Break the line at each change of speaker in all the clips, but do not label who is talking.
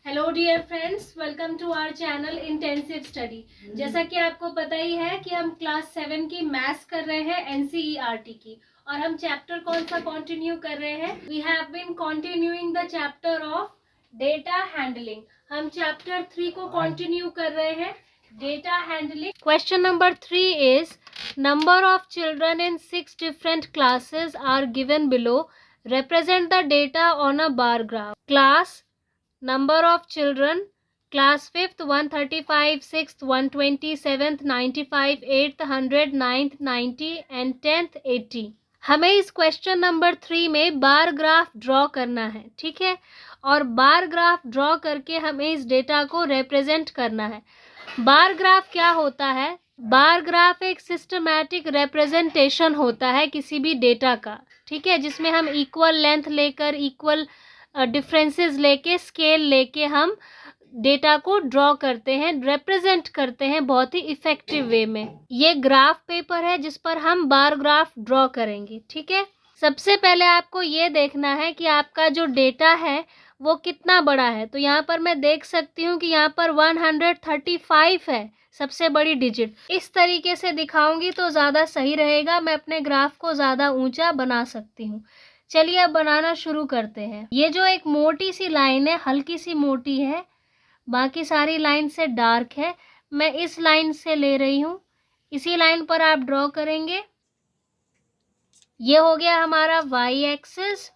Hello dear friends, welcome to our channel intensive study. जैसा कि आपको पता ही है कि हम क्लास 7 की मैथ्स कर रहे हैं एनसीईआरटी की, और हम चैप्टर कौन सा कंटिन्यू कर रहे हैं? We have been continuing the chapter of data handling. हम चैप्टर 3 को कंटिन्यू कर रहे हैं, data handling. Question number 3 is number of children in 6 different classes are given below. Represent the data on a bar graph. Class number of children: class 5th 135, 6th 120, 7th 95, 8th 100, 9th 90 and 10th 80। हमें इस question number 3 में bar graph draw करना है, ठीक है। और bar graph draw करके हमें इस डेटा को रिप्रेजेंट करना है। बार ग्राफ क्या होता है? बार ग्राफ एक सिस्टमैटिक रिप्रेजेंटेशन होता है किसी भी डेटा का, ठीक है, जिसमें हम इक्वल लेंथ लेकर, इक्वल डिफरेंसेस लेके, स्केल लेके हम डेटा को ड्रॉ करते हैं, रिप्रेजेंट करते हैं बहुत ही इफेक्टिव वे में। ये ग्राफ पेपर है जिस पर हम बार ग्राफ ड्रॉ करेंगे, ठीक है। सबसे पहले आपको ये देखना है कि आपका जो डेटा है वो कितना बड़ा है। तो यहाँ पर मैं देख सकती हूँ कि यहाँ पर 135 है, सबसे बड़ी डिजिट। इस तरीके से दिखाऊंगी तो ज़्यादा सही रहेगा, मैं अपने ग्राफ को ज़्यादा ऊंचा बना सकती हूँ। चलिए अब बनाना शुरू करते हैं। ये जो एक मोटी सी लाइन है, हल्की सी मोटी है, बाकी सारी लाइन से डार्क है, मैं इस लाइन से ले रही हूँ। इसी लाइन पर आप ड्रॉ करेंगे। ये हो गया हमारा वाई एक्सिस।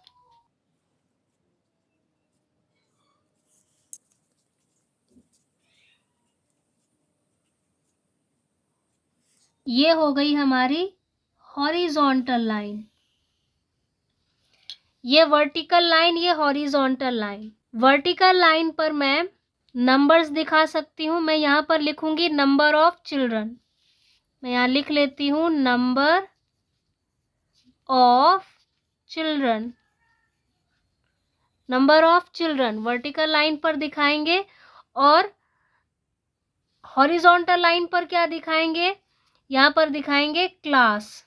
ये हो गई हमारी हॉरिजॉन्टल लाइन। ये वर्टिकल लाइन, ये हॉरिजॉन्टल लाइन। वर्टिकल लाइन पर मैं नंबर्स दिखा सकती हूँ। मैं यहाँ पर लिखूंगी नंबर ऑफ चिल्ड्रन। मैं यहाँ लिख लेती हूँ number of children. Number of children vertical line पर दिखाएंगे, और हॉरिजॉन्टल लाइन पर क्या दिखाएंगे? यहाँ पर दिखाएंगे क्लास।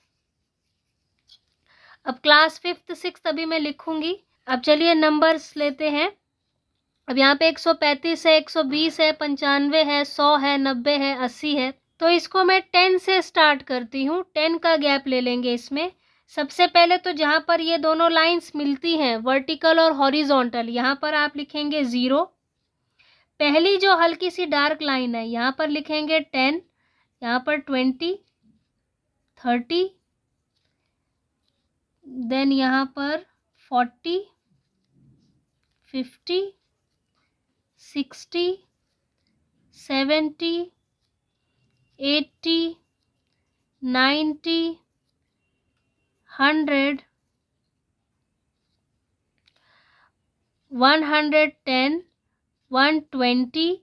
अब क्लास 5th 6th अभी मैं लिखूंगी। अब चलिए नंबर्स लेते हैं। अब यहाँ पे 135 है, 120 है, 95 है, 100 है, 90 है, 80 है। तो इसको मैं 10 से स्टार्ट करती हूँ। 10 का गैप ले लेंगे इसमें। सबसे पहले तो जहाँ पर ये दोनों लाइंस मिलती हैं, वर्टिकल और हॉरिजॉन्टल, यहाँ पर आप लिखेंगे 0। पहली जो हल्की सी डार्क लाइन है, यहाँ पर लिखेंगे 10, यहाँ पर 20, 30, देन यहाँ पर 40, 50, 60, 70, 80, 90, 100, 110, 120,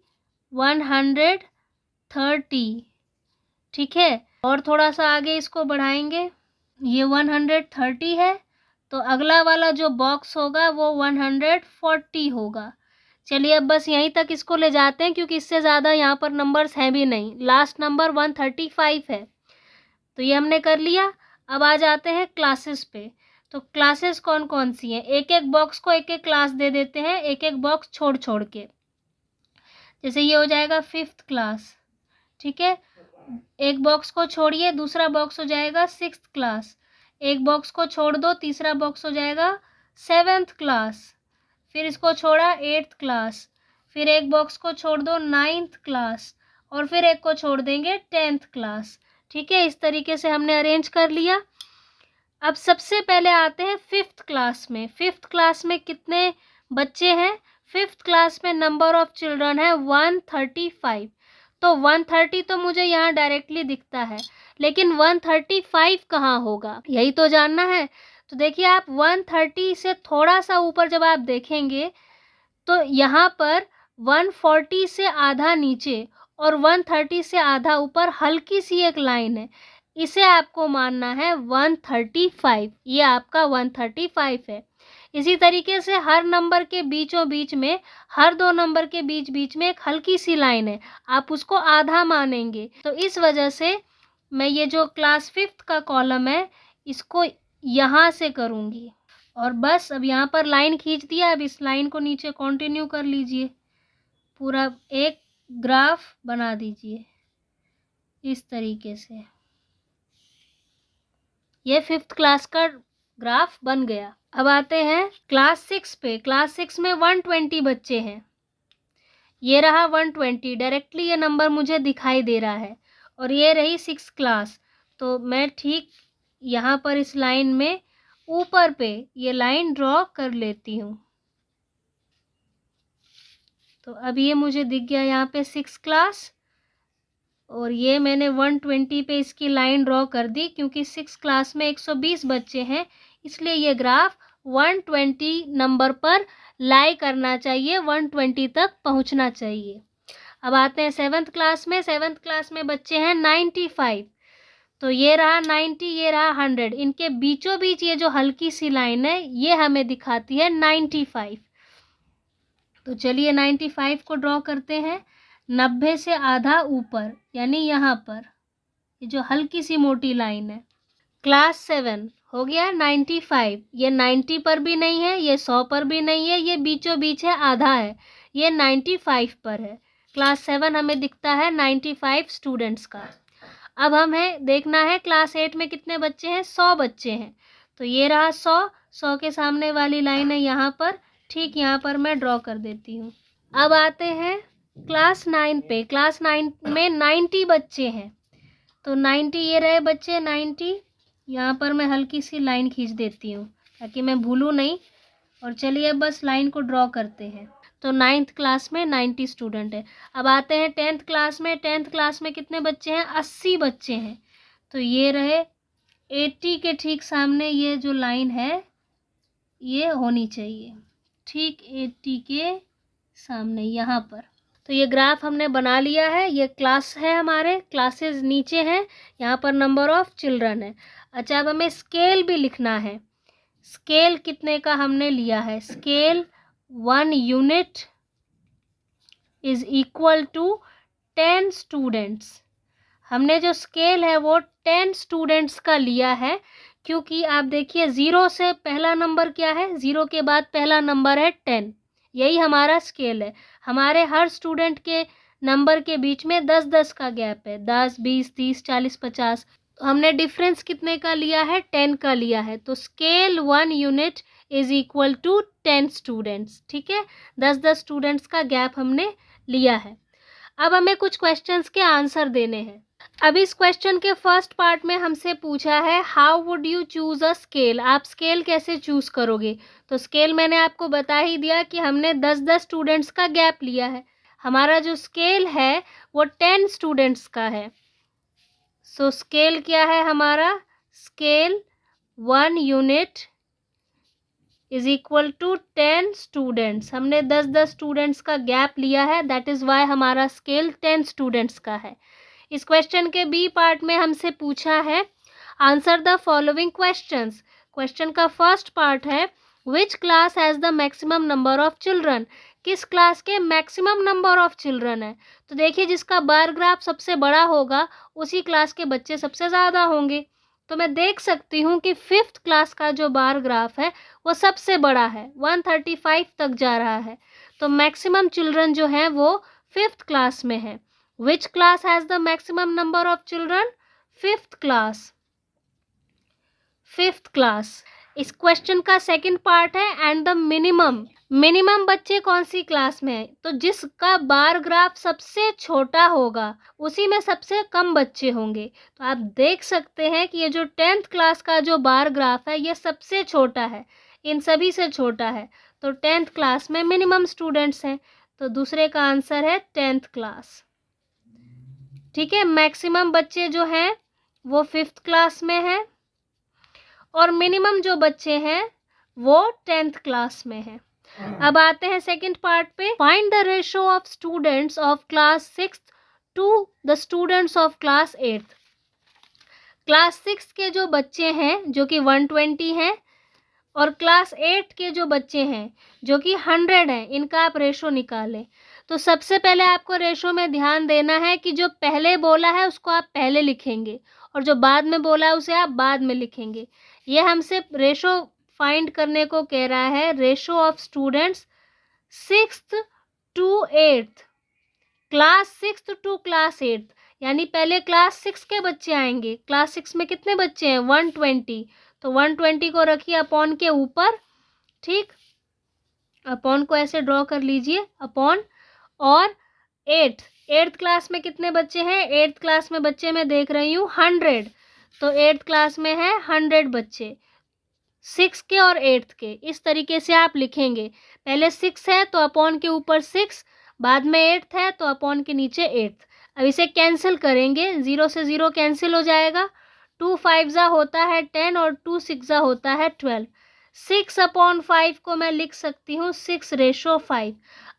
130, ठीक है। और थोड़ा सा आगे इसको बढ़ाएंगे। ये 130 है, तो अगला वाला जो बॉक्स होगा वो 140 होगा। चलिए अब बस यहीं तक इसको ले जाते हैं, क्योंकि इससे ज़्यादा यहाँ पर नंबर्स हैं भी नहीं। लास्ट नंबर 135 है, तो ये हमने कर लिया। अब आ जाते हैं क्लासेस पे। तो क्लासेस कौन कौन सी हैं? एक एक बॉक्स को एक एक क्लास दे देते हैं, एक एक बॉक्स छोड़ छोड़ के। जैसे ये हो जाएगा 5th क्लास, ठीक है। एक बॉक्स को छोड़िए, दूसरा बॉक्स हो जाएगा 6th क्लास। एक बॉक्स को छोड़ दो, तीसरा बॉक्स हो जाएगा 7th क्लास। फिर इसको छोड़ा 8th क्लास। फिर एक बॉक्स को छोड़ दो 9th क्लास, और फिर एक को छोड़ देंगे 10th क्लास, ठीक है। इस तरीके से हमने अरेंज कर लिया। अब सबसे पहले आते हैं 5th क्लास में। 5th क्लास में कितने बच्चे हैं? 5th क्लास में नंबर ऑफ चिल्ड्रन है 135। तो 130 तो मुझे यहाँ डायरेक्टली दिखता है, लेकिन 135 कहाँ होगा, यही तो जानना है। तो देखिए, आप 130 से थोड़ा सा ऊपर जब आप देखेंगे तो यहाँ पर 140 से आधा नीचे और 130 से आधा ऊपर हल्की सी एक लाइन है, इसे आपको मानना है 135। ये आपका 135 है। इसी तरीके से हर नंबर के बीचों बीच में, हर दो नंबर के बीच बीच में एक हल्की सी लाइन है, आप उसको आधा मानेंगे। तो इस वजह से मैं ये जो क्लास 5th का कॉलम है इसको यहाँ से करूँगी, और बस अब यहाँ पर लाइन खींच दिया। अब इस लाइन को नीचे कंटिन्यू कर लीजिए, पूरा एक ग्राफ बना दीजिए इस तरीके से। ये 5th क्लास का ग्राफ बन गया। अब आते हैं क्लास 6 पे। क्लास 6 में 120 बच्चे हैं। ये रहा 120, डायरेक्टली ये नंबर मुझे दिखाई दे रहा है। और ये रही 6th क्लास। तो मैं ठीक यहाँ पर इस लाइन में ऊपर पे ये लाइन ड्रॉ कर लेती हूँ। तो अब ये मुझे दिख गया यहाँ पे 6th क्लास, और ये मैंने 120 पे इसकी लाइन ड्रॉ कर दी, क्योंकि 6th क्लास में 120 बच्चे हैं, इसलिए ये ग्राफ 120 नंबर पर लाई करना चाहिए, 120 तक पहुंचना चाहिए। अब आते हैं 7th क्लास में। 7th क्लास में बच्चे हैं 95। तो ये रहा 90, ये रहा 100। इनके बीचों बीच ये जो हल्की सी लाइन है ये हमें दिखाती है 95। तो चलिए 95 को ड्रॉ करते हैं। 90 से आधा ऊपर, यानी यहाँ पर ये जो हल्की सी मोटी लाइन है। क्लास 7 हो गया 95। ये 90 पर भी नहीं है, ये 100 पर भी नहीं है, ये बीचों बीच है, आधा है, ये 95 पर है। क्लास 7 हमें दिखता है 95 स्टूडेंट्स का। अब हमें देखना है क्लास 8 में कितने बच्चे हैं। 100 बच्चे हैं। तो ये रहा 100 के सामने वाली लाइन है यहाँ पर, ठीक यहाँ पर मैं ड्रॉ कर देती हूँ। अब आते हैं क्लास 9 पे। क्लास 9 में 90 बच्चे हैं। तो 90 ये रहे बच्चे 90। यहाँ पर मैं हल्की सी लाइन खींच देती हूँ ताकि मैं भूलूँ नहीं। और चलिए बस लाइन को ड्रॉ करते हैं। तो 9th क्लास में 90 स्टूडेंट है। अब आते हैं 10th क्लास में। 10th क्लास में कितने बच्चे हैं। 80 बच्चे हैं। तो ये रहे 80 के ठीक सामने ये जो लाइन है ये होनी चाहिए, ठीक 80 के सामने यहाँ पर। तो ये ग्राफ हमने बना लिया है। ये क्लास है, हमारे क्लासेस नीचे हैं, यहाँ पर नंबर ऑफ चिल्ड्रन है। अच्छा, अब हमें स्केल भी लिखना है। स्केल कितने का हमने लिया है। Scale 1 unit is equal to 10 students. हमने जो स्केल है वो 10 स्टूडेंट्स का लिया है, क्योंकि आप देखिए 0 से पहला नंबर क्या है, 0 के बाद पहला नंबर है 10। यही हमारा स्केल है। हमारे हर स्टूडेंट के नंबर के बीच में 10-10 का गैप है, 10, 20, 30, 40, 50। तो हमने डिफरेंस कितने का लिया है, 10 का लिया है। तो scale 1 unit is equal to 10 students. ठीक है, 10-10 स्टूडेंट्स का गैप हमने लिया है। अब हमें कुछ क्वेश्चंस के आंसर देने हैं। अब इस क्वेश्चन के फर्स्ट पार्ट में हमसे पूछा है how would you choose a scale. आप स्केल कैसे चूज करोगे। तो स्केल मैंने आपको बता ही दिया कि हमने 10-10 स्टूडेंट्स का गैप लिया है। हमारा जो स्केल है वो 10 स्टूडेंट्स का है। सो स्केल क्या है हमारा, scale 1 unit is equal to 10 students. हमने 10-10 स्टूडेंट्स का गैप लिया है, दैट इज वाई हमारा स्केल 10 स्टूडेंट्स का है। इस क्वेश्चन के बी पार्ट में हमसे पूछा है answer the following questions. Question का फर्स्ट पार्ट है which class has the maximum number of children. किस क्लास के मैक्सिमम नंबर ऑफ चिल्ड्रन है। तो देखिए जिसका बार ग्राफ सबसे बड़ा होगा उसी क्लास के बच्चे सबसे ज़्यादा होंगे। तो मैं देख सकती हूँ कि 5th क्लास का जो बार ग्राफ है वो सबसे बड़ा है, 135 तक जा रहा है। तो मैक्सिमम चिल्ड्रन जो हैं वो 5th क्लास में है। Which class has the maximum number of children? 5th class. 5th class. इस क्वेश्चन का सेकंड पार्ट है एंड द मिनिमम बच्चे कौन सी क्लास में है। तो जिसका बार ग्राफ सबसे छोटा होगा उसी में सबसे कम बच्चे होंगे। तो आप देख सकते हैं कि ये जो 10th क्लास का जो बार ग्राफ है ये सबसे छोटा है, इन सभी से छोटा है। तो 10th क्लास में मिनिमम स्टूडेंट्स हैं। तो दूसरे का आंसर है 10th क्लास। ठीक है, मैक्सिमम बच्चे जो हैं वो 5th क्लास में हैं और मिनिमम जो बच्चे हैं वो 10th क्लास में हैं। अब आते हैं सेकंड पार्ट पे। Find the ratio of students of class 6 to the students of class 8। Class 6 के जो बच्चे हैं जो कि 120 हैं और क्लास 8 के जो बच्चे हैं जो कि 100 हैं, इनका आप रेशो निकालें। तो सबसे पहले आपको रेशो में ध्यान देना है कि जो पहले बोला है उसको आप पहले लिखेंगे और जो बाद में बोला है उसे आप बाद में लिखेंगे। ये हमसे रेशो फाइंड करने को कह रहा है ratio of students 6th to 8th, class 6th to class 8th, यानी पहले क्लास 6 के बच्चे आएंगे। क्लास 6 में कितने बच्चे हैं? 120, तो 120 को रखिए अपॉन के ऊपर, ठीक, अपॉन को ऐसे ड्रॉ कर लीजिए अपॉन, और 8th क्लास में कितने बच्चे हैं? 8th क्लास में बच्चे मैं देख रही हूँ 100, तो 8th क्लास में है 100 बच्चे, 6 के और 8th के। इस तरीके से आप लिखेंगे, पहले 6 है तो अपॉन के ऊपर 6, बाद में 8th है तो अपॉन के नीचे 8th। अब इसे कैंसिल करेंगे, 0 से 0 कैंसिल हो जाएगा, 2 5 होता है 10 और 2 6 होता है 12। 6/5 को मैं लिख सकती हूँ 6:5।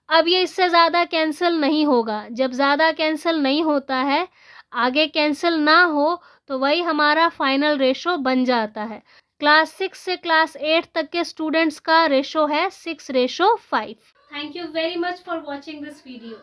अब ये इससे ज़्यादा कैंसिल नहीं होगा, जब ज़्यादा कैंसिल नहीं होता है, आगे कैंसिल ना हो, तो वही हमारा फाइनल रेशो बन जाता है। क्लास 6 से क्लास 8 तक के स्टूडेंट्स का रेशो है 6:5। Thank you very much for watching this video.